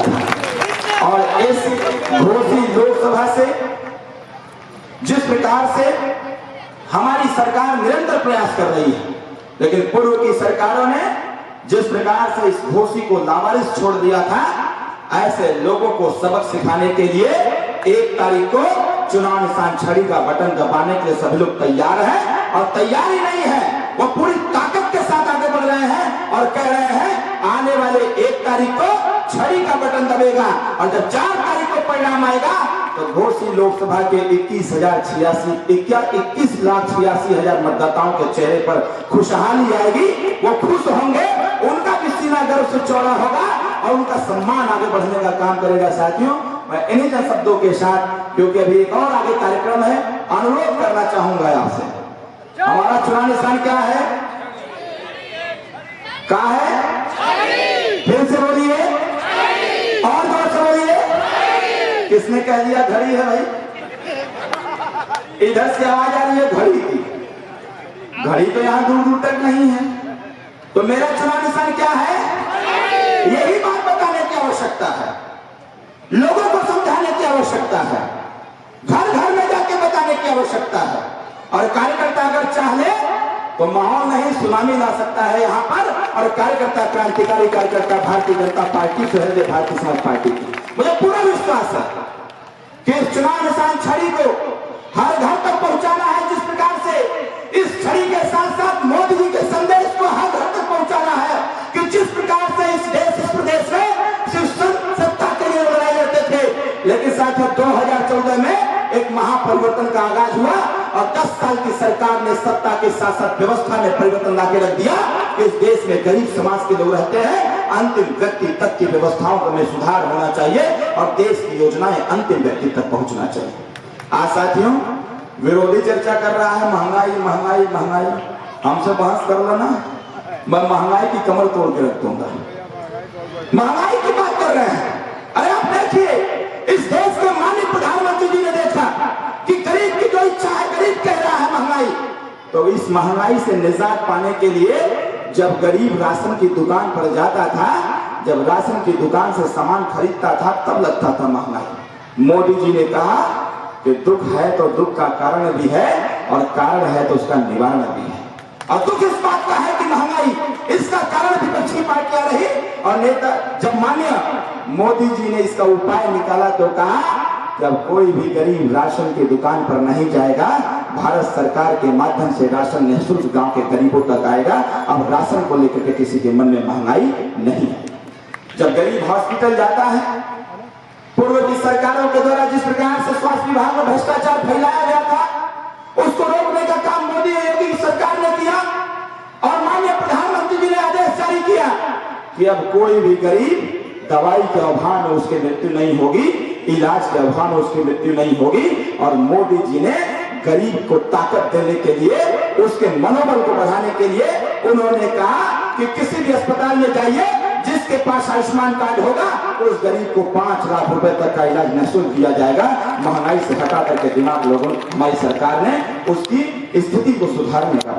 दिया था। और इस घोषी लोकसभा से जिस प्रकार से हमारी सरकार निरंतर प्रयास कर रही है, लेकिन पूर्व की सरकारों ने जिस प्रकार से इस घोषी को लावारिस छोड़ दिया था, ऐसे लोगों को सबक सिखाने के लिए 1 तारीख को चुनाव निशान छड़ी का बटन दबाने के लिए सभी लोग तैयार हैं। और तैयारी नहीं है, वो पूरी ताकत के साथ आगे बढ़ रहे हैं और कह रहे हैं आने वाले 1 तारीख को छड़ी का बटन दबेगा और जब 4 तारीख को परिणाम आएगा तो घोषी लोकसभा के 21,86,000 मतदाताओं के चेहरे पर खुशहाली आएगी। वो खुश होंगे, उनका भी सीना गर्व से चौड़ा होगा और उनका सम्मान आगे बढ़ने का काम करेगा। साथियों, मैं इन्हीं शब्दों के साथ, क्योंकि अभी एक और आगे कार्यक्रम है, अनुरोध करना चाहूंगा आपसे। हमारा चुनाव निशान क्या है? क्या है? फिर से बोलिए और जोर से बोलिए। किसने कह दिया घड़ी है भाई? इधर से आवाज आ रही है घड़ी की। घड़ी तो यहां दूर दूर तक नहीं है। तो मेरा चुनाव निशान क्या है? यही बात बताने की आवश्यकता है, लोगों को समझाने की आवश्यकता है, घर घर में जाके बताने की आवश्यकता है। और कार्यकर्ता अगर चाहे तो माहौल नहीं सुनामी ला सकता है यहाँ पर। और कार्यकर्ता, क्रांतिकारी कार्यकर्ता भारतीय जनता पार्टी से है, भारतीय समाज पार्टी की मुझे पूरा विश्वास है कि इस चुनाव निशान छड़ी को हर घर तक पहुंचाना है। जिस प्रकार से इस छड़ी के साथ साथ मोदी जी के संदेश को हर घर तक पहुंचाना है कि जिस प्रकार से इस देश, इस प्रदेश में सिर्फ सत्ता के लिए लड़ाई लड़ते थे, लेकिन साथ ही 2014 में एक महापरिवर्तन का आगाज हुआ और 10 साल की सरकार ने सत्ता के साथ साथ व्यवस्था में परिवर्तन लाके रख दिया। इस देश में गरीब समाज के लोग रहते हैं, अंतिम व्यक्ति तक की व्यवस्थाओं में सुधार होना चाहिए और देश की योजनाएं अंतिम व्यक्ति तक पहुंचना चाहिए। आज साथियों, विरोधी चर्चा कर रहा है महंगाई महंगाई महंगाई। हमसे बहस कर लो ना, मैं महंगाई की कमर तोड़ के रख दूंगा। महंगाई की बात कर रहे हैं, अरे आप देखिए, इस देश के माननीय प्रधानमंत्री जी ने देखा कि गरीब की जो इच्छा है, गरीब कह रहा है महंगाई, तो इस महंगाई से निजात पाने के लिए जब गरीब राशन की दुकान पर जाता था, जब राशन की दुकान से सामान खरीदता था, तब लगता था महंगाई। मोदी जी ने कहा कि दुख है तो दुख का कारण भी है और कारण है तो उसका निवारण भी है। और दुख इस बात का है कि महंगाई, इसका कारण विपक्षी पार्टियां रही और नेता। जब माननीय मोदी जी ने इसका उपाय निकाला तो कहा जब कोई भी गरीब राशन की दुकान पर नहीं जाएगा, भारत सरकार के माध्यम से राशन निःशुल्क गांव के गरीबों तक आएगा। अब राशन को लेकर के किसी के मन में महंगाई नहीं है। जब गरीब हॉस्पिटल जाता है, पूर्व की सरकारों के द्वारा जिस प्रकार से स्वास्थ्य विभाग में भ्रष्टाचार फैलाया गया था, उसको रोकने का काम मोदी योगी सरकार ने किया और माननीय प्रधानमंत्री जी ने आदेश जारी किया कि अब कोई भी गरीब दवाई के अभाव में उसकी मृत्यु नहीं होगी, इलाज के अभाव में उसकी मृत्यु नहीं होगी। और मोदी जी ने गरीब को ताकत देने के लिए, उसके मनोबल को बढ़ाने के लिए उन्होंने कहा कि किसी भी अस्पताल में जाइए, जिसके पास आयुष्मान कार्ड होगा उस गरीब को 5 लाख रुपए तक का इलाज निःशुल्क दिया जाएगा। महंगाई से हटा करके दिमाग लोगों, हमारी सरकार ने उसकी स्थिति को सुधारने का